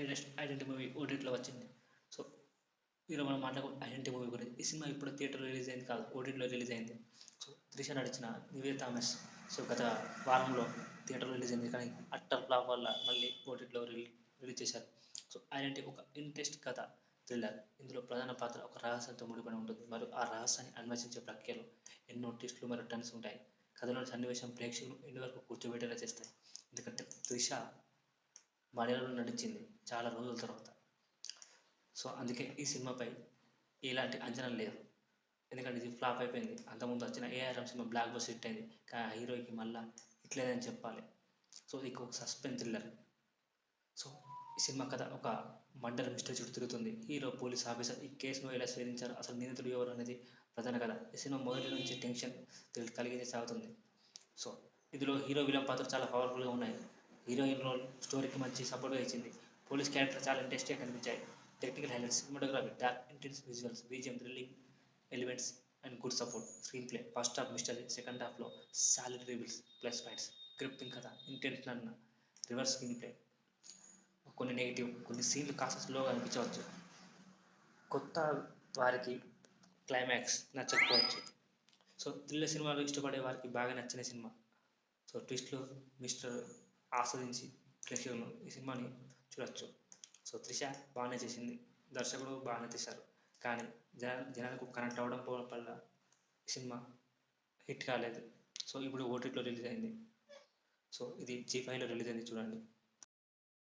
Next identity movie ఓటీటీలో వచ్చింది. So ఈరోజు మనం మాట్లాడుకో ఐడెంటిటీ మూవీ గురించి. ఈ సినిమా ఇప్పుడు థియేటర్లో రిలీజ్ అయింది కాదు, ఓటీటీలో రిలీజ్ అయింది. సో త్రిష నడిచిన నివేద థామస్ సో గత వారంలో థియేటర్లో రిలీజ్ అయింది, కానీ అట్టర్ ఫ్లాప్ వల్ల మళ్ళీ ఓటీటీలో రిలీజ్ చేశారు. సో ఐడెంటిటీ ఒక ఇంట్రెస్ట్ కథ థ్రిల్లర్. ఇందులో ప్రధాన పాత్ర ఒక రహస్యంతో ముడిపడి ఉంటుంది మరియు ఆ రహస్యాన్ని అన్వేషించే ప్రక్రియలో ఎన్నో ట్విస్టులు మరియు టర్న్స్ ఉంటాయి. కథలోని సన్నివేశం ప్రేక్షకులు ఎండు వరకు కూర్చోబెట్టేలా చేస్తాయి. ఎందుకంటే త్రిష మలయాళంలో నటించింది చాలా రోజుల తర్వాత. సో అందుకే ఈ సినిమాపై ఎలాంటి అంచనా లేదు, ఎందుకంటే ఇది ఫ్లాప్ అయిపోయింది. అంతకుముందు వచ్చిన ARM cinema block buster hit అయింది, కానీ ఆ హీరోకి మళ్ళీ ఇట్లేదని చెప్పాలి. సో ఇది ఒక సస్పెన్స్ థ్రిల్లర్. సో ఈ సినిమా కథ ఒక మర్డర్ మిస్టరీ చుట్టూ తిరుగుతుంది. హీరో పోలీస్ ఆఫీసర్ ఈ కేసును ఎలా ఛేదించారు, అసలు నిందితుడు ఎవరు అనేది ప్రధాన కథ. ఈ సినిమా మొదటి నుంచి టెన్షన్ కలిగించి సాగుతుంది. సో ఇందులో హీరో విలన్ పాత్ర చాలా పవర్ఫుల్గా ఉన్నాయి. హీరోయిన్ రోల్ స్టోరీకి మంచి సపోర్ట్గా ఇచ్చింది. పోలీస్ క్యారెక్టర్ చాలా ఇంట్రెస్టింగ్గా కనిపించాయి. Technical highlights, cinematography, dark intense visuals, BGM, thrilling elements and good support. Screenplay first half mystery, second హాఫ్లో solid reveals plus points. Gripping కథ, ఇంటెన్స్ అన్న రివర్స్ స్క్రీన్ ప్లే. కొన్ని నెగిటివ్, కొన్ని సీన్లు కాస్త స్లోగా అనిపించవచ్చు. కొత్త వారికి క్లైమాక్స్ నచ్చకపోవచ్చు. సో థ్రిల్లర్ సినిమాలు ఇష్టపడే వారికి బాగా నచ్చిన సినిమా. సో ట్విస్ట్లు మిస్టర్ ఆస్వాదించి ప్రేక్షకులు ఈ సినిమాని చూడవచ్చు. సో త్రిష బాగానే చేసింది, దర్శకుడు బాగానే తీశారు, కానీ జనాలకు కనెక్ట్ అవ్వడం వల్ల ఈ సినిమా హిట్ కాలేదు. సో ఇప్పుడు ఓటీటీలో రిలీజ్ అయింది. సో ఇది జీ5లో రిలీజ్ అయింది, చూడండి.